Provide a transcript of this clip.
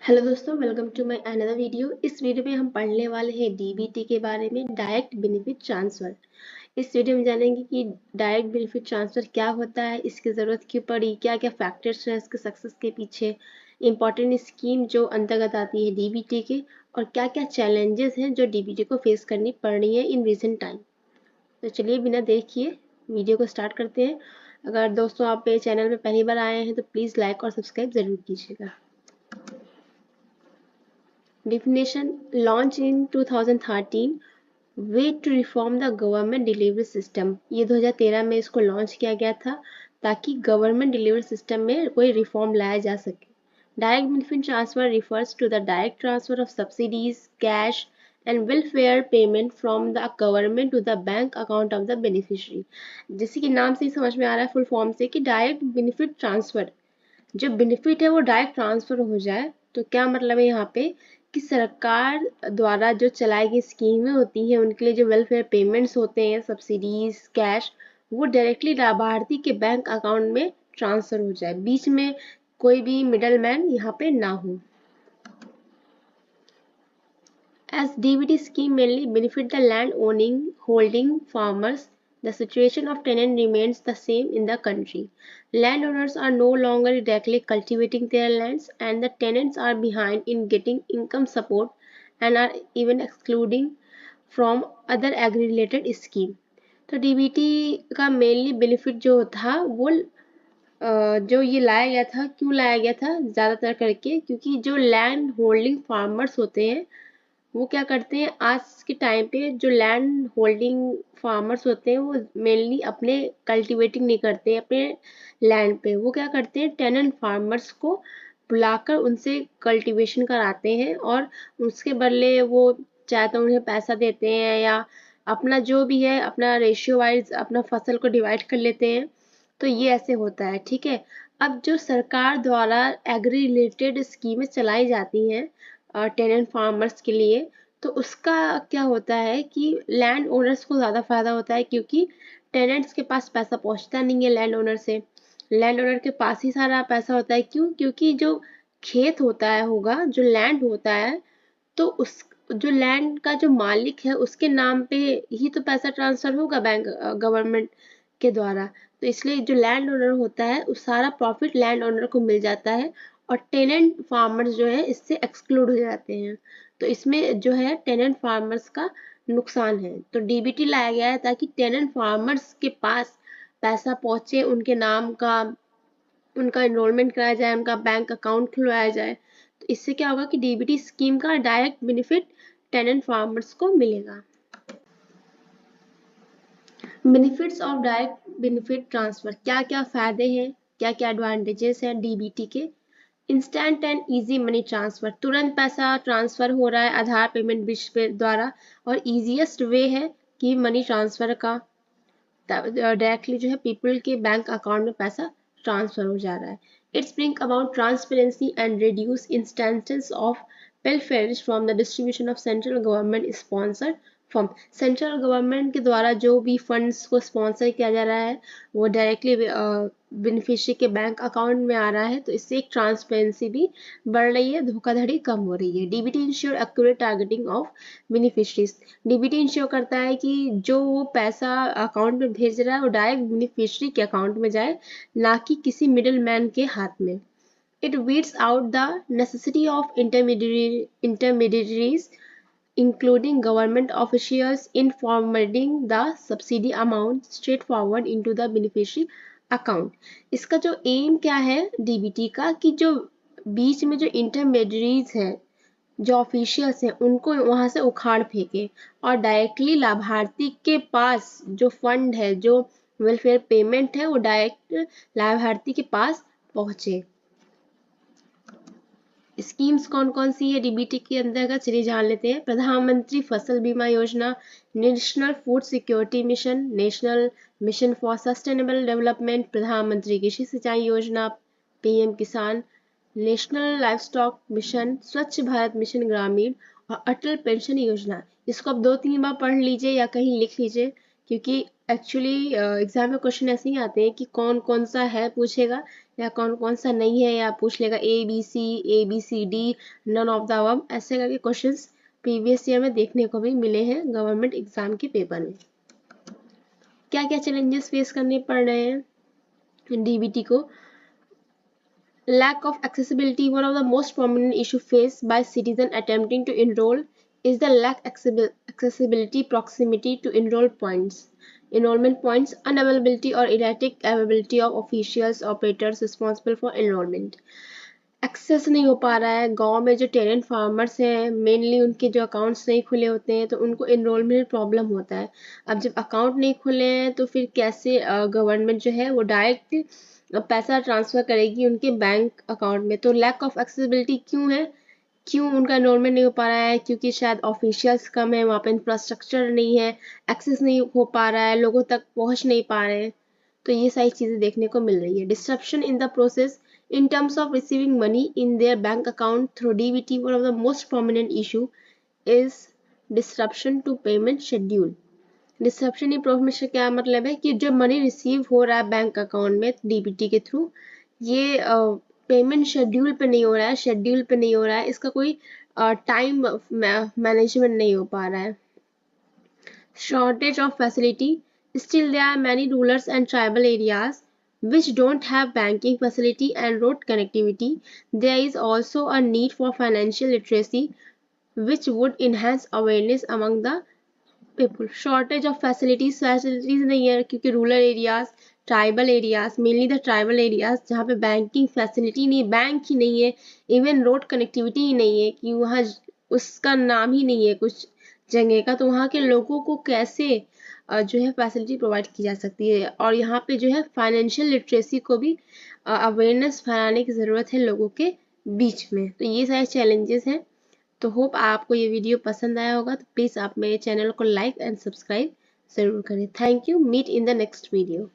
Hello दोस्तों, welcome to my another video. इस video में हम पढ़ने वाले हैं डीबीटी के बारे में, डायरेक्ट बेनिफिट ट्रांसफ़र। इस वीडियो में जानेंगे कि डायरेक्ट बेनिफिट ट्रांसफ़र क्या होता है, इसकी ज़रूरत क्यों पड़ी, क्या क्या फैक्टर्स हैं इसके सक्सेस के पीछे, इंपॉर्टेंट स्कीम जो अंतर्गत आती है डीबीटी के, और क्या क्या चैलेंजेस हैं जो डीबीटी को फेस करनी पड़ रही है इन रिसेंट टाइम। तो चलिए बिना देखिए वीडियो को स्टार्ट करते हैं। अगर दोस्तों आप मेरे चैनल में पहली बार आए हैं तो प्लीज़ लाइक और सब्सक्राइब ज़रूर कीजिएगा। Definition: launched in 2013, way to reform the government delivery system. ये 2013 में इसको लॉन्च किया गया था ताकि गवर्नमेंट डिलीवरी सिस्टम में कोई रिफॉर्म लाया जा सके। Direct benefit transfer refers to the direct transfer of subsidies, cash and welfare payment from the government to the bank account of the beneficiary. जैसे कि नाम से ही समझ में आ रहा है फुल फॉर्म से कि डायरेक्ट बेनिफिट ट्रांसफर, जो बेनिफिट है वो डायरेक्ट ट्रांसफर हो जाए। तो क्या मतलब है यहाँ पे कि सरकार द्वारा जो चलाई गई स्कीमें होती हैं उनके लिए जो वेलफेयर पेमेंट्स होते हैं, सब्सिडीज, कैश, वो डायरेक्टली लाभार्थी के बैंक अकाउंट में ट्रांसफर हो जाए, बीच में कोई भी मिडल मैन यहाँ पे ना हो। As DBT scheme mainly benefit the land owning holding farmers, the situation of tenant remains the same in the country. Landowners are no longer directly cultivating their lands, and the tenants are behind in getting income support and are even excluding from other agri-related scheme. तो DBT का mainly benefit जो था वो जो ये लाया गया था, क्यों लाया गया था ज़्यादातर करके, क्योंकि जो लैंड होल्डिंग फार्मर्स होते हैं वो क्या करते हैं आज के टाइम पे, जो लैंड होल्डिंग फार्मर्स होते हैं वो मेनली अपने कल्टीवेटिंग नहीं करते हैं अपने लैंड पे। वो क्या करते हैं टेनेंट फार्मर्स को बुलाकर उनसे कल्टीवेशन कराते हैं और उसके बदले वो चाहे तो उन्हें पैसा देते हैं या अपना जो भी है अपना रेशियो वाइज अपना फसल को डिवाइड कर लेते हैं। तो ये ऐसे होता है, ठीक है। अब जो सरकार द्वारा एग्री रिलेटेड स्कीमें चलाई जाती हैं टेनेंट फार्मर्स के लिए, तो उसका क्या होता है कि लैंड ओनर्स को ज़्यादा फायदा होता है, क्योंकि टेनेंट्स के पास पैसा पहुंचता नहीं है लैंड ओनर से, लैंड ओनर के पास ही सारा पैसा होता है। क्यों? क्योंकि जो खेत होता है होगा, जो लैंड होता है, तो उस जो लैंड का जो मालिक है उसके नाम पे ही तो पैसा ट्रांसफर होगा बैंक गवर्नमेंट के द्वारा। तो इसलिए जो लैंड ओनर होता है उस सारा प्रॉफिट लैंड ओनर को मिल जाता है और टेनेंट फार्मर्स जो है इससे एक्सक्लूड हो जाते हैं। तो इसमें जो है टेनेंट फार्मर्स का नुकसान है। तो डीबीटी लाया गया है ताकि टेनेंट फार्मर्स के पास पैसा पहुंचे, उनके नाम का उनका एनरोलमेंट कराया जाए, उनका बैंक अकाउंट खुलवाया जाए। तो इससे क्या होगा कि डीबीटी स्कीम का डायरेक्ट बेनिफिट टेनेंट फार्मर्स को मिलेगा। Benefits of direct benefit transfer, क्या क्या फायदे हैं, क्या क्या एडवांटेजेस हैं डीबीटी के। Instant and easy money transfer, तुरंत पैसा ट्रांसफर हो रहा है आधार पेमेंट बिश पे द्वारा, और इजीएस्ट वे है कि मनी ट्रांसफर का डायरेक्टली जो है पीपल के बैंक अकाउंट में पैसा ट्रांसफर हो जा रहा है। It's bring about transparency and reduce instances of welfare from the distribution of central government sponsored fund. Central government के द्वारा जो भी फंड्स को स्पॉन्सर किया जा रहा है वो डायरेक्टली बेनिफिशियरी के बैंक अकाउंट में आ रहा है। तो इससे एक ट्रांसपेरेंसी भी बढ़ रही है, धोखाधड़ी कम हो रही है। DBT ensure accurate targeting of beneficiaries, DBT ensure करता है कि जो वो पैसा अकाउंट में भेज रहा है वो डायरेक्ट बेनिफिशरी के अकाउंट में जाए, ना कि किसी मिडिल मैन के हाथ में। It weeds out the necessity of intermediaries including government officials in forwarding the subsidy amount straight forward into the beneficiary account। इसका जो एम क्या है डीबीटी का, कि जो बीच में जो इंटरमीडियरीज हैं, जो ऑफिशियल्स हैं, उनको वहां से उखाड़ फेंके और डायरेक्टली लाभार्थी के पास जो फंड है, जो वेलफेयर पेमेंट है, वो डायरेक्ट लाभार्थी के पास पहुंचे। स्कीम्स कौन कौन सी है डीबीटी के अंतर्गत, चलिए जान लेते हैं। प्रधानमंत्री फसल बीमा योजना, national food security mission, national mission for sustainable development, प्रधानमंत्री कृषि सिंचाई योजना, पीएम किसान, नेशनल लाइवस्टॉक मिशन, स्वच्छ भारत मिशन ग्रामीण और अटल पेंशन योजना। इसको आप 2-3 बार पढ़ लीजिए या कहीं लिख लीजिए, क्योंकि एक्चुअली एग्जाम में क्वेश्चन ऐसे ही आते हैं कि कौन कौन सा है पूछेगा या कौन कौन सा नहीं है, या पूछ लेगा ABCD, none of the above, ऐसे करके क्वेश्चंस प्रीवियस ईयर में देखने को भी मिले हैं गवर्नमेंट एग्जाम के पेपर में। क्या क्या चैलेंजेस फेस करने पड़ रहे हैं डीबीटी को? Lack of accessibility. One of the most prominent issues faced by citizens attempting to enroll is the accessibility, proximity to enrollment points, unavailability or erratic availability of officials, operators responsible for enrollment. Access नहीं हो पा रहा है। गांव में जो tenant farmers हैं, mainly उनके जो अकाउंट्स नहीं खुले होते हैं, तो उनको एनरोलमेंट प्रॉब्लम होता है। अब जब अकाउंट नहीं खुले हैं तो फिर कैसे गवर्नमेंट जो है वो डायरेक्ट पैसा ट्रांसफ़र करेगी उनके बैंक अकाउंट में? तो लैक ऑफ एक्सेसिबिलिटी क्यों है? क्यों उनका एनरोलमेंट नहीं हो पा रहा है? क्योंकि शायद ऑफिशियल्स कम है, वहाँ पे इंफ्रास्ट्रक्चर नहीं है, एक्सेस नहीं हो पा रहा है, लोगों तक पहुँच नहीं पा रहे हैं। तो ये सारी चीज़ें देखने को मिल रही है। Disruption in the process in terms of receiving money in their bank account through DBT. One of the most prominent issue is disruption to payment schedule. Disruption in process से क्या मतलब है कि जो मनी रिसीव हो रहा है bank account में डीबीटी के थ्रू, ये पेमेंट शेड्यूल पे नहीं हो रहा है, शेड्यूल पे नहीं हो रहा है, इसका कोई टाइम मैनेजमेंट नहीं हो पा रहा है। Shortage of facility. Still, there are many rural and tribal areas which don't have banking facility and road connectivity. There is also a need for financial literacy, which would enhance awareness among the people. Shortage of facilities नहीं है क्योंकि rural areas, tribal areas, mainly the tribal areas जहाँ पे banking facility नहीं, bank ही नहीं है, even road connectivity ही नहीं है, कि वहाँ उसका नाम ही नहीं है कुछ जगह का, तो वहाँ के लोगों को कैसे जो है फैसिलिटी प्रोवाइड की जा सकती है? और यहाँ पे जो है फाइनेंशियल लिटरेसी को भी अवेयरनेस फैलाने की ज़रूरत है लोगों के बीच में। तो ये सारे चैलेंजेस हैं। तो होप आपको ये वीडियो पसंद आया होगा, तो प्लीज़ आप मेरे चैनल को लाइक एंड सब्सक्राइब ज़रूर करें। Thank you. Meet in the next video.